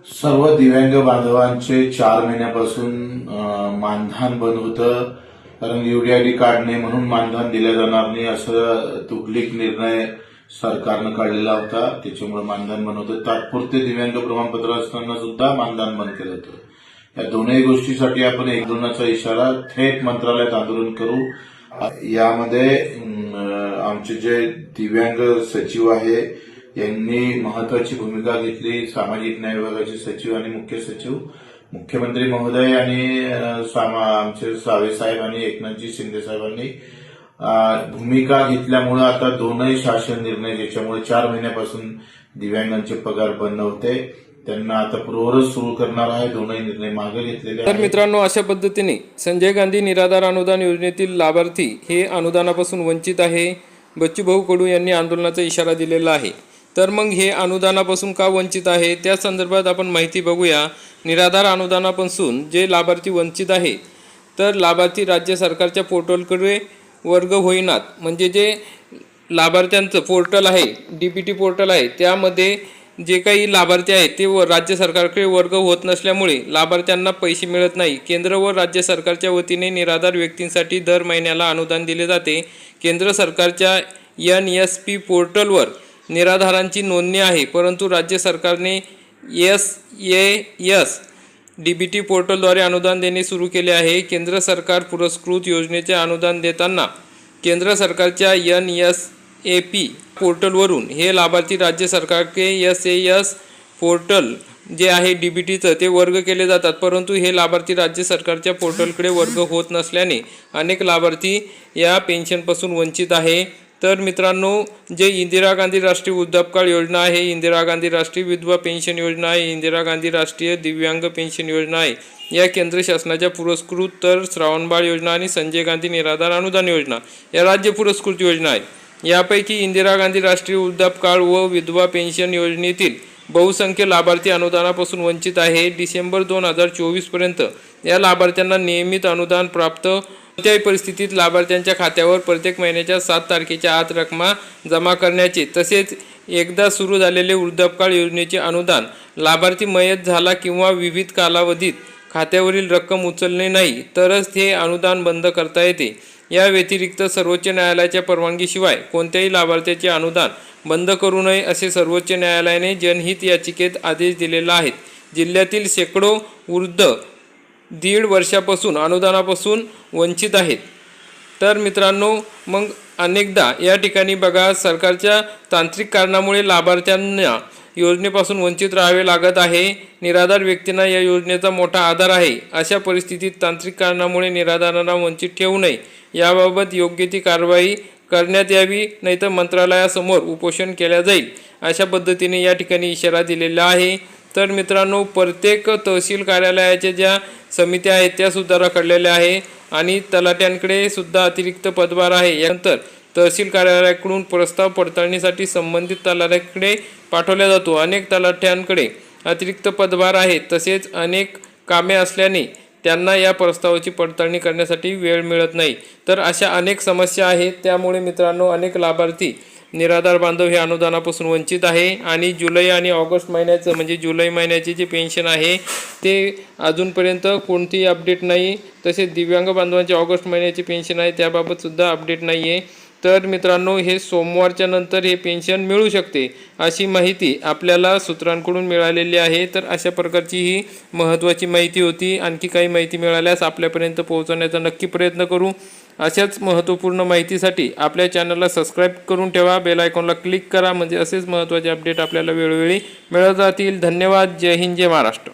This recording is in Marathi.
सर्व दिव्यांग बांधवांचे 4 महिन्यापासून मानधन बंद होतं, कारण यूडीआयडी कार्ड नाही म्हणून मानधन दिलं जाणार नाही असं तुगलीक निर्णय सरकारनं काढलेला होता. त्याच्यामुळे मानधन बंद होतं. तात्पुरते दिव्यांग प्रमाणपत्र असताना सुद्धा मानधन बंद केलं होतं. या दोन्ही गोष्टीसाठी आपण आंदोलनाचा इशारा थेट मंत्रालयात आंदोलन करू. यामध्ये आमचे जे दिव्यांग सचिव आहे यांनी महत्वाची भूमिका घेतली. सामाजिक न्याय विभागाचे सचिव आणि मुख्य सचिव, मुख्यमंत्री महोदय आणि आमचे सावे साहेब आणि एकनाथजी शिंदे साहेबांनी भूमिका घेतल्यामुळे आता दोनही शासन निर्णय ज्याच्यामुळे 4 महिन्यापासून दिव्यांगांचे पगार बंद होते त्यांना आता पूर्ववत सुरू करणार आहे. दोनही निर्णय मागे घेतलेले आहेत. तर मित्रांनो, अशा पद्धतीने संजय गांधी निराधार अनुदान योजनेतील लाभार्थी हे अनुदानापासून वंचित आहे. बच्चूभाऊ कडू यांनी आंदोलनाचा इशारा दिलेला आहे. तर मग हे अनुदानापासून का वंचित आहे त्या संदर्भात आपण माहिती बघूया. निराधार अनुदानापासून जे लाभार्थी वंचित आहे तर लाभार्थी राज्य सरकारच्या पोर्टलकडे वर्ग होईनात. म्हणजे जे लाभार्थ्यांचं पोर्टल आहे, DBT पोर्टल आहे, त्यामध्ये जे काही लाभार्थी आहेत ते राज्य सरकारकडे वर्ग होत नसल्यामुळे लाभार्थ्यांना पैसे मिळत नाही. केंद्र व राज्य सरकारच्या वतीने निराधार व्यक्तींसाठी दर महिन्याला अनुदान दिले जाते. केंद्र सरकारच्या NSP पोर्टलवर निराधारांची नोंदणी आहे, परंतु राज्य सरकारने SAS DBT पोर्टलद्वारे अनुदान देणे सुरू केले आहे. केंद्र सरकार पुरस्कृत योजनेचे अनुदान देताना केंद्र सरकारच्या NSAP पोर्टलवरून हे लाभार्थी राज्य सरकारचे SAS पोर्टल जे आहे DBTचं ते वर्ग केले जातात, परंतु हे लाभार्थी राज्य सरकारच्या पोर्टलकडे वर्ग होत नसल्याने अनेक लाभार्थी या पेन्शनपासून वंचित आहे. तर मित्रांनो, जे इंदिरा गांधी राष्ट्रीय वृद्धापकाळ योजना आहे, इंदिरा गांधी राष्ट्रीय विधवा पेन्शन योजना आहे, इंदिरा गांधी राष्ट्रीय दिव्यांग पेन्शन योजना आहे, या केंद्र शासनाच्या पुरस्कृत, तर श्रावणबाळ योजना आणि संजय गांधी निराधार अनुदान योजना या राज्य पुरस्कृत योजना आहेत. यापैकी इंदिरा गांधी राष्ट्रीय वृद्धापकाळ व विधवा पेन्शन योजनेतील बहुसंख्य लाभार्थी अनुदानापासून वंचित आहे. डिसेंबर 2024 पर्यंत या लाभार्थ्यांना नियमित अनुदान प्राप्त. कोणत्याही परिस्थितीत लाभार्थ्यांच्या खात्यावर प्रत्येक महिन्याच्या 7 तारखेच्या आत रक्कम जमा करण्याचे, तसेच एकदा सुरू झालेले वृद्धापकाळ योजनेचे अनुदान लाभार्थी मयत झाला किंवा विविध कालावधीत खात्यावरील रक्कम उचलणे नाही तरच हे अनुदान बंद करता येते. या व्यतिरिक्त सर्वोच्च न्यायालयाच्या परवानगीशिवाय कोणत्याही लाभार्थ्याचे अनुदान बंद करू नये असे सर्वोच्च न्यायालयाने जनहित याचिकेत आदेश दिलेला आहे. जिल्ह्यातील शेकडो वृद्ध 1.5 वर्षापासून अनुदानापासून वंचित आहेत. तर मित्रांनो, मग अनेकदा या ठिकाणी बघा, सरकारच्या तांत्रिक कारणामुळे लाभार्थ्यांना योजनेपासून वंचित राहावे लागत आहे. निराधार व्यक्तींना या योजनेचा मोठा आधार आहे. अशा परिस्थितीत तांत्रिक कारणामुळे निराधारांना वंचित ठेवू नये, याबाबत योग्य ती कारवाई करण्यात यावी, नाहीतर मंत्रालयासमोर उपोषण केले जाईल, अशा पद्धतीने या ठिकाणी इशारा दिलेला आहे. तर मित्रांनो, प्रत्येक तहसील कार्यालयाच्या ज्या समित्या आहेत त्या सुद्धा रखडलेल्या आहे आणि तलाट्यांकडे सुद्धा अतिरिक्त पदभार आहे. यानंतर तहसील कार्यालयाकडून प्रस्ताव पडताळणीसाठी संबंधित तलाट्याकडे पाठवला जातो. अनेक तलाट्यांकडे अतिरिक्त पदभार आहे, तसेच अनेक कामे असल्याने त्यांना या प्रस्तावाची पडताळणी करण्यासाठी वेळ मिळत नाही. तर अशा अनेक समस्या आहेत. त्यामुळे मित्रांनो, अनेक लाभार्थी निराधार बांधव हे अनुदानापासून वंचित आहे आणि जुलै आणि ऑगस्ट महिन्याचं, म्हणजे जुलै महिन्याची जी पेन्शन आहे ते अजूनपर्यंत कोणतीही अपडेट नाही. तसेच दिव्यांग बांधवांची ऑगस्ट महिन्याची पेन्शन आहे त्याबाबत सुद्धा अपडेट नाही आहे. तर मित्रांनो, हे सोमवारच्या नंतर हे पेन्शन मिळू शकते अशी माहिती आपल्याला सूत्रांकडून मिळालेली आहे. तर अशा प्रकारची ही महत्त्वाची माहिती होती. आणखी काही माहिती मिळाल्यास आपल्यापर्यंत पोहोचवण्याचा नक्की प्रयत्न करू. अशाच महत्त्वपूर्ण माहितीसाठी आपल्या चॅनलला सबस्क्राईब करून ठेवा, बेल आयकॉनला क्लिक करा, म्हणजे असेच महत्त्वाचे अपडेट आपल्याला वेळोवेळी मिळत राहतील. धन्यवाद. जय हिंद, जय महाराष्ट्र.